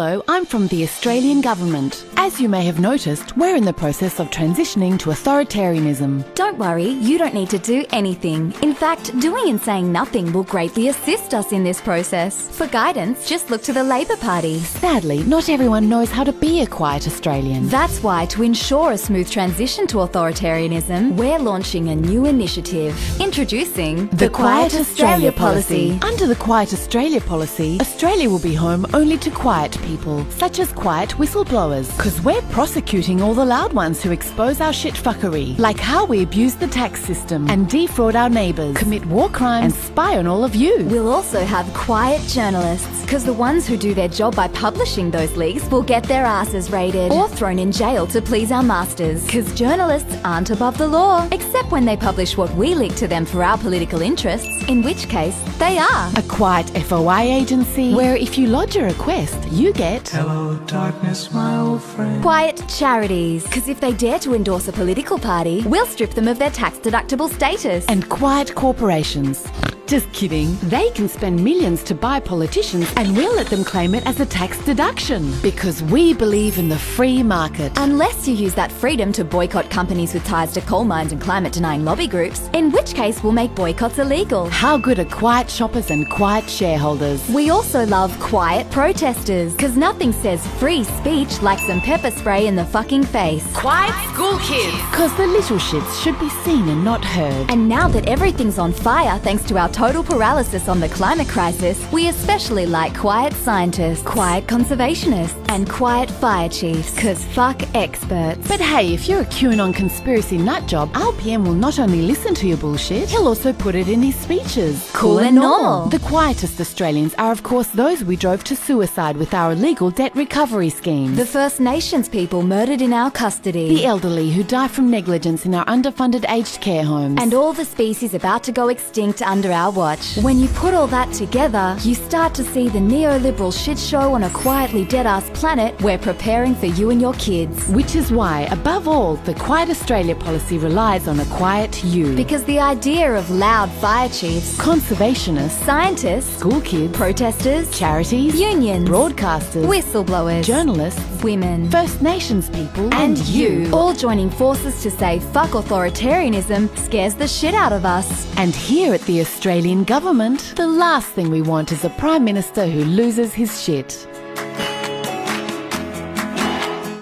Hello, I'm from the Australian Government. As you may have noticed, we're in the process of transitioning to authoritarianism. Don't worry, you don't need to do anything. In fact, doing and saying nothing will greatly assist us in this process. For guidance, just look to the Labor Party. Sadly, not everyone knows how to be a quiet Australian. That's why, to ensure a smooth transition to authoritarianism, we're launching a new initiative. Introducing the Quiet Australia Policy. Under the Quiet Australia Policy, Australia will be home only to quiet people, such as quiet whistleblowers, because we're prosecuting all the loud ones who expose our shit fuckery, like how we abuse the tax system and defraud our neighbours, commit war crimes and spy on all of you. We'll also have quiet journalists, because the ones who do their job by publishing those leaks will get their asses raided or thrown in jail to please our masters, because journalists aren't above the law, except when they publish what we leak to them for our political interests, in which case they are. A quiet FOI agency, where if you lodge a request, you get hello darkness, my old friend. Quiet charities, because if they dare to endorse a political party, we'll strip them of their tax-deductible status. And quiet corporations. Just kidding. They can spend millions to buy politicians and we'll let them claim it as a tax deduction. Because we believe in the free market. Unless you use that freedom to boycott companies with ties to coal mines and climate-denying lobby groups, in which case we'll make boycotts illegal. How good are quiet shoppers and quiet shareholders? We also love quiet protesters, because nothing says free speech like some pepper spray in the fucking face. Quiet school kids! Because the little shits should be seen and not heard. And now that everything's on fire thanks to our total paralysis on the climate crisis, we especially like quiet scientists, quiet conservationists, and quiet fire chiefs, because fuck experts. But hey, if you're a QAnon conspiracy nutjob, our PM will not only listen to your bullshit, he'll also put it in his speeches. Cool and normal. The quietest Australians are of course those we drove to suicide with our illegal debt recovery schemes. The First Nations people murdered in our custody. The elderly who die from negligence in our underfunded aged care homes. And all the species about to go extinct under our watch. When you put all that together, you start to see the neoliberal shit show on a quietly dead-ass planet we're preparing for you and your kids. Which is why, above all, the Quiet Australia policy relies on a quiet you. Because the idea of loud fire chiefs, conservationists, scientists, school kids, protesters, charities, unions, broadcasters, whistleblowers, journalists, women, First Nations people, and you, all joining forces to say fuck authoritarianism scares the shit out of us. And here at the Australian Government, the last thing we want is a Prime Minister who loses his shit.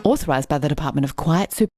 Authorised by the Department of Quiet Super.